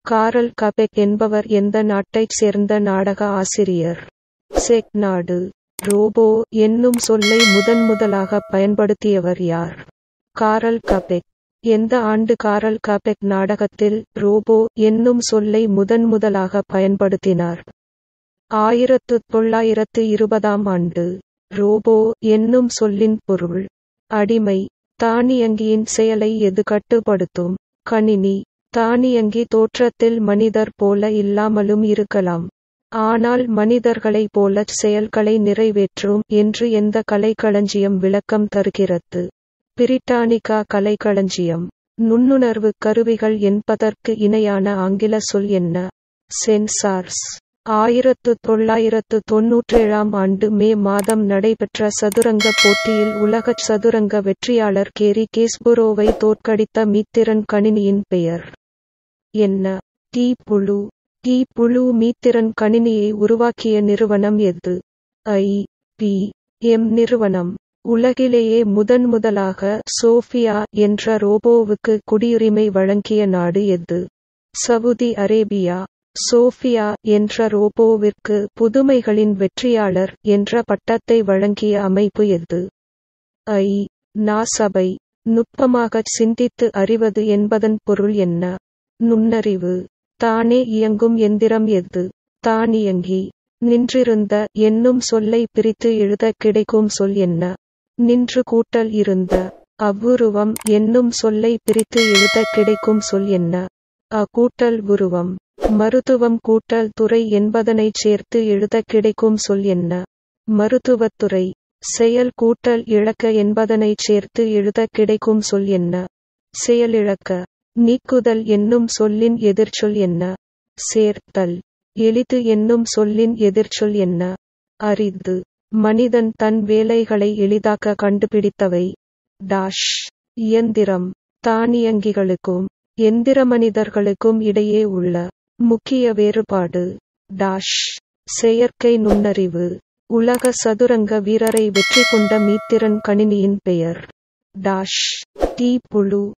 காரல் Capek என்பவர் எந்த நாட்டைச் சேர்ந்த நாடக ஆசிரியர்? செக் நாடு. ரோபோ என்னும் சொல்லை முதன்முதலாக பயன்படுத்தியவர் யார்? காரல் கபெக். எந்த ஆண்டு காரல் கபெக் நாடகத்தில் ரோபோ என்னும் சொல்லை முதன்முதலாக பயன்படுத்தினார்? 1920ஆம் ஆண்டு. ரோபோ என்னும் சொல்லின் பொருள். அடிமை. தானியங்கியின் செயலை எது கட்டுப்படுத்தும்? கணினி. தானியங்கி தோற்றத்தில் மனிதர் போல இல்லாமலும் இருக்கலாம். ஆனால் மனிதர்களைப் போலச் செயல்களை நிறைவேற்றும் என்று எந்த கலைக்களஞ்சியம் விளக்கம் தருகிறது? பிரிட்டானிக்கா கலைக்களஞ்சியம். நுண்ணுணர்வு கருவிகள் என்பதற்கு இணையான ஆங்கில சொல் என்ன? சென்சார்ஸ். 1997ஆம் ஆண்டு மே மாதம் நடைபெற்ற சதுரங்க போட்டியில் உலகச் சதுரங்க வெற்றியாளர் கேரி கேஸ்பரோவை தோற்கடித்த மீத்திறன் கணினியின் பெயர் என்ன? டீப்-புளூ. மீத்திறன் கணினியை உருவாக்கிய நிறுவனம் எது? IBM நிறுவனம். உலகிலேயே முதன்முதலாக சோஃபியா என்ற ரோபோவுக்கு குடியுரிமை வழங்கிய நாடு எது? Saudi Arabia. சோஃபியா என்ற ரோபோவிற்கு புதுமைகளின் வெற்றியாளர் என்ற பட்டத்தை வழங்கிய அமைப்பு எது? ஐ.நா. சபை. நுட்பமாகச் சிந்தித்து அறிவது என்பதன் பொருள் என்ன? நுண்ணறிவு. தானே இயங்கும் எந்திரம் எது? தானியங்கி. நின்றிருந்த என்னும் சொல்லை பிரித்து எழுத கிடைக்கும் சொல் என்ன? நின்று கூட்டல் இருந்த. அவ்வுருவம் என்னும் சொல்லை பிரித்து எழுத கிடைக்கும் சொல் என்ன? கூட்டல் உருவம். மருத்துவம் கூட்டல் துறை என்பதனைச் சேர்த்து எழுத கிடைக்கும் சொல் என்ன? மருத்துவத்துறை. செயல் கூட்டல் இழக்க என்பதனைச் சேர்த்து எழுத கிடைக்கும் சொல் என்ன? செயலிழக்க. நீக்குதல் என்னும் சொல்லின் எதிர்ச்சொல் என்ன? சேர்த்தல். எளிது என்னும் சொல்லின் எதிர்ச்சொல் என்ன? அரிது. மனிதன் தன் வேலைகளை எளிதாக்க கண்டுபிடித்தவை. இயந்திரம். தானியங்கிகளுக்கும் எந்திரமனிதர்களுக்கும் இடையே உள்ள முக்கிய வேறுபாடு. செயற்கை நுண்ணறிவு. உலக சதுரங்க வீரரை வெற்றி கொண்ட மீத்திறன் கணினியின் பெயர். டீப்-புளூ.